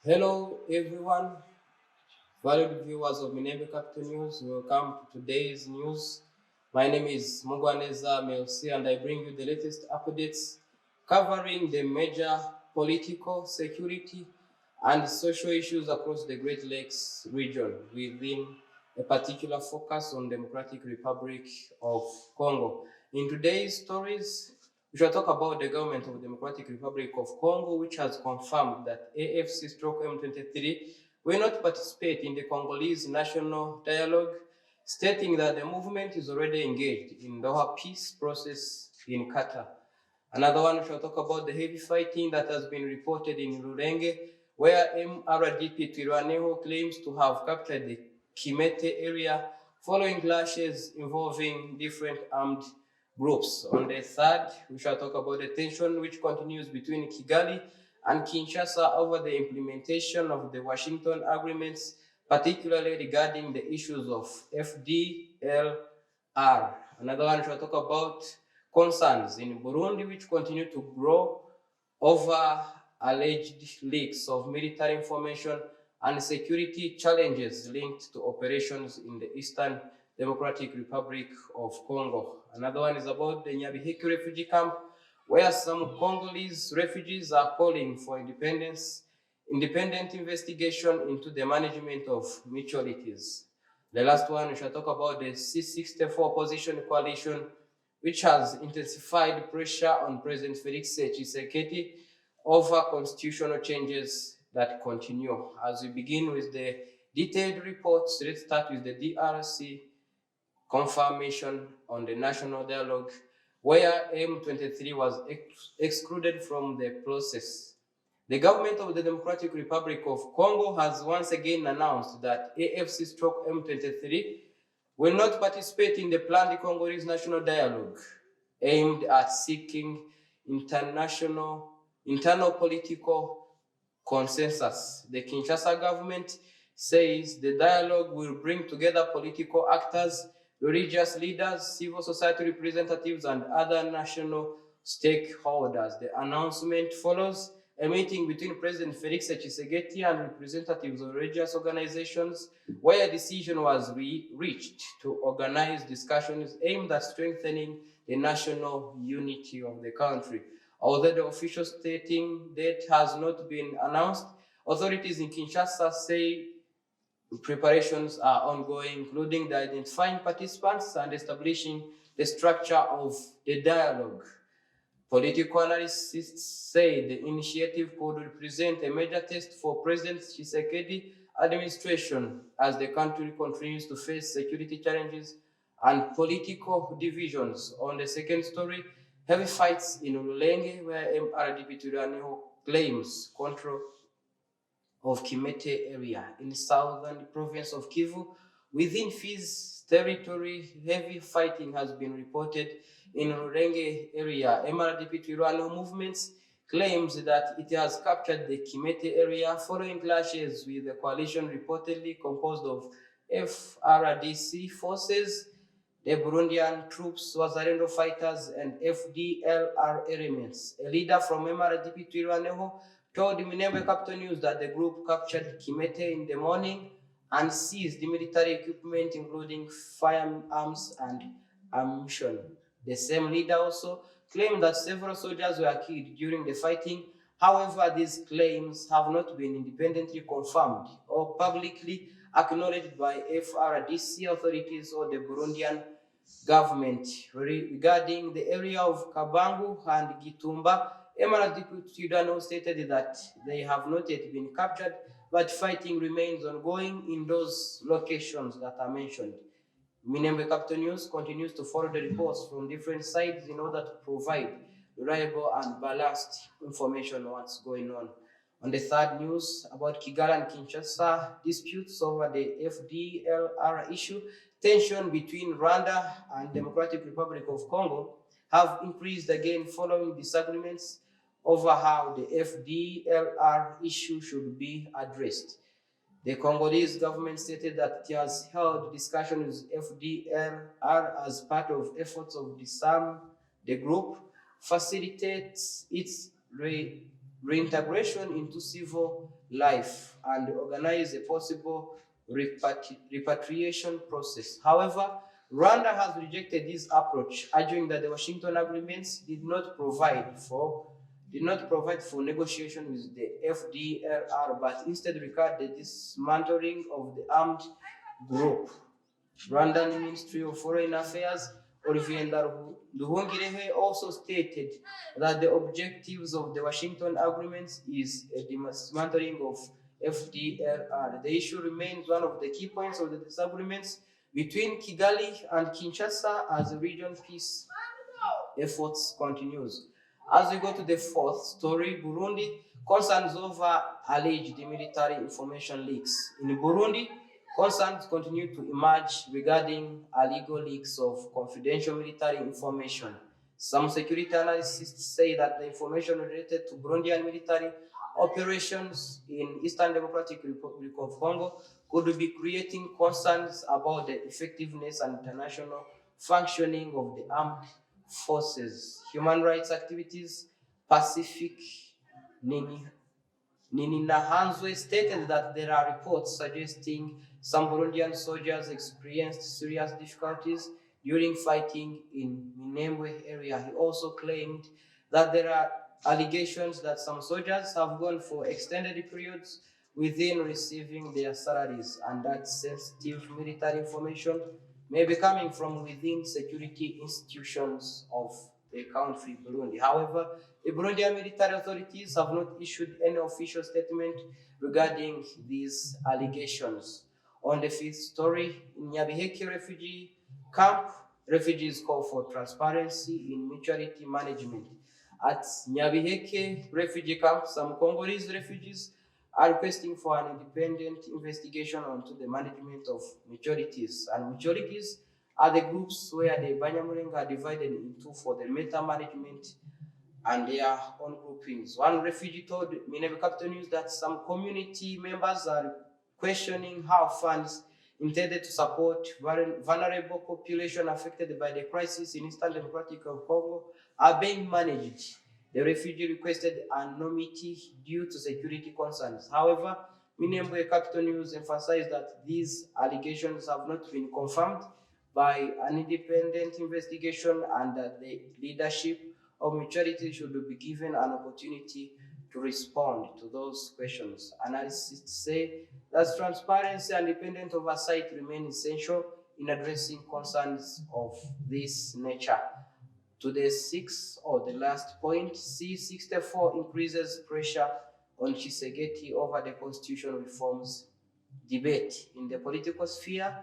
Hello everyone, valued viewers of Minembwe Capital News. Welcome to today's news. My name is Mugwaneza Melsi and I bring you the latest updates covering the major political, security and social issues across the Great Lakes region within a particular focus on Democratic Republic of Congo. In today's stories, we shall talk about the government of the Democratic Republic of Congo, which has confirmed that AFC/M23 will not participate in the Congolese national dialogue, stating that the movement is already engaged in Doha peace process in Qatar. Another one, we shall talk about the heavy fighting that has been reported in Rurenge, where MRDP Twirwaneho claims to have captured the Kimete area following clashes involving different armed groups. On the third, we shall talk about the tension which continues between Kigali and Kinshasa over the implementation of the Washington agreements, particularly regarding the issues of FDLR. Another one, we shall talk about concerns in Burundi which continue to grow over alleged leaks of military information and security challenges linked to operations in the Eastern Democratic Republic of Congo. Another one is about the Nyabiheke refugee camp, where some Congolese refugees are calling for independent investigation into the management of mutualities. The last one, we shall talk about the C64 opposition coalition, which has intensified pressure on President Felix Tshisekedi over constitutional changes that continue. As we begin with the detailed reports, let's start with the DRC confirmation on the national dialogue, where M23 was excluded from the process. The government of the Democratic Republic of Congo has once again announced that AFC/M23 will not participate in the planned Congolese national dialogue aimed at seeking internal political consensus. The Kinshasa government says the dialogue will bring together political actors, religious leaders, civil society representatives, and other national stakeholders. The announcement follows a meeting between President Felix Tshisekedi and representatives of religious organizations, where a decision was reached to organize discussions aimed at strengthening the national unity of the country. Although the official stating date has not been announced, authorities in Kinshasa say preparations are ongoing, including the identifying participants and establishing the structure of the dialogue. Political analysts say the initiative could represent a major test for President Tshisekedi administration as the country continues to face security challenges and political divisions. On the second story, heavy fights in Rulenge, where MRDP Twirwaneho claims control of Kimete area in the southern province of Kivu. Within Fiz territory, heavy fighting has been reported in Rurenge area. MRDP Twirwaneho movements claims that it has captured the Kimete area following clashes with the coalition reportedly composed of FRDC forces, the Burundian troops, Wazalendo fighters, and FDLR elements. A leader from MRDP Twirwaneho told Minembwe Capital News that the group captured Kimete in the morning and seized the military equipment, including firearms and ammunition. The same leader also claimed that several soldiers were killed during the fighting. However, these claims have not been independently confirmed or publicly acknowledged by FRDC authorities or the Burundian government. Regarding the area of Kabangu and Gitumba, MRDP Twirwaneho stated that they have not yet been captured, but fighting remains ongoing in those locations that are mentioned. Minembwe Capital News continues to follow the reports from different sides in order to provide reliable and balanced information on what's going on. On the third news about Kigali and Kinshasa disputes over the FDLR issue, tension between Rwanda and Democratic Republic of Congo have increased again following disagreements over how the FDLR issue should be addressed. The Congolese government stated that it has held discussions with FDLR as part of efforts of disarm the group, facilitates its reintegration into civil life and organize a possible repatriation process. However, Rwanda has rejected this approach, arguing that the Washington agreements did not provide for negotiation with the FDLR, but instead required the dismantling of the armed group. Rwandan Ministry of Foreign Affairs, Olivier Nduhungirehe, also stated that the objectives of the Washington agreements is a dismantling of FDLR. The issue remains one of the key points of the disagreements between Kigali and Kinshasa as the region peace efforts continues. As we go to the fourth story, Burundi, concerns over alleged military information leaks. In Burundi, concerns continue to emerge regarding illegal leaks of confidential military information. Some security analysts say that the information related to Burundian military operations in Eastern Democratic Republic of Congo could be creating concerns about the effectiveness and international functioning of the armed forces. Human rights activities, Pacific Ninahanzwe stated that there are reports suggesting some Burundian soldiers experienced serious difficulties during fighting in Minembwe area. He also claimed that there are allegations that some soldiers have gone for extended periods within receiving their salaries, and that sensitive military information may be coming from within security institutions of the country, Burundi. However, the Burundian military authorities have not issued any official statement regarding these allegations. On the fifth story, in Nyabiheke refugee camp, refugees call for transparency in mutuality management. At Nyabiheke refugee camp, some Congolese refugees are requesting for an independent investigation onto the management of majorities. And majorities are the groups where the Banyamurenga are divided into for the meta management and their own groupings. One refugee told Minembwe Capital News that some community members are questioning how funds intended to support vulnerable population affected by the crisis in Eastern Democratic of Congo are being managed. The refugee requested anonymity due to security concerns. However, Minembwe Capital News emphasized that these allegations have not been confirmed by an independent investigation and that the leadership of mutuality should be given an opportunity to respond to those questions. Analysts say that transparency and independent oversight remain essential in addressing concerns of this nature. To the sixth or the last point, C64 increases pressure on Tshisekedi over the constitutional reforms debate. In the political sphere,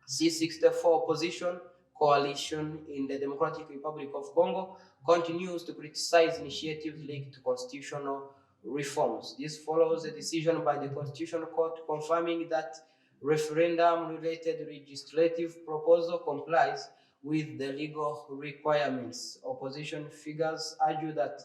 C64 opposition coalition in the Democratic Republic of Congo continues to criticize initiatives linked to constitutional reforms. This follows a decision by the Constitutional Court confirming that referendum-related legislative proposal complies with the legal requirements. Opposition figures argue that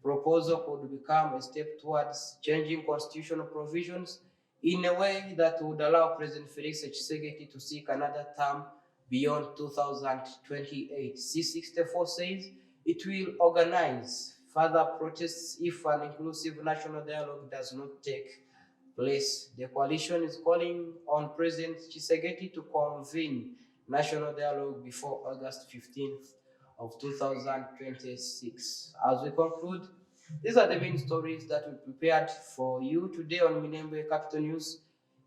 proposal could become a step towards changing constitutional provisions in a way that would allow President Felix Tshisekedi to seek another term beyond 2028. C64 says it will organize further protests if an inclusive national dialogue does not take place. The coalition is calling on President Tshisekedi to convene national dialogue before August 15th of 2026. As we conclude, these are the main stories that we prepared for you today on Minembwe Capital News.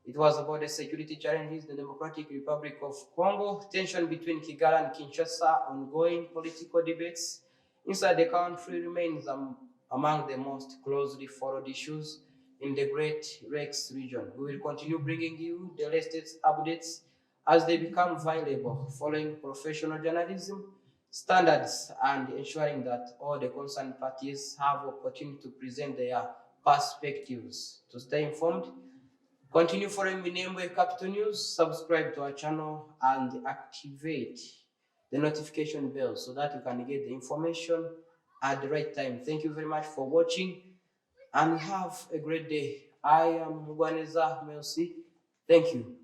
It was about the security challenges in the Democratic Republic of Congo, tension between Kigali and Kinshasa, ongoing political debates inside the country remains among the most closely followed issues in the Great Lakes region. We will continue bringing you the latest updates as they become available, following professional journalism standards and ensuring that all the concerned parties have opportunity to present their perspectives. To stay informed, continue following Minembwe Capital News, subscribe to our channel and activate the notification bell so that you can get the information at the right time. Thank you very much for watching and have a great day. I am Mugwaneza Melsi. Thank you.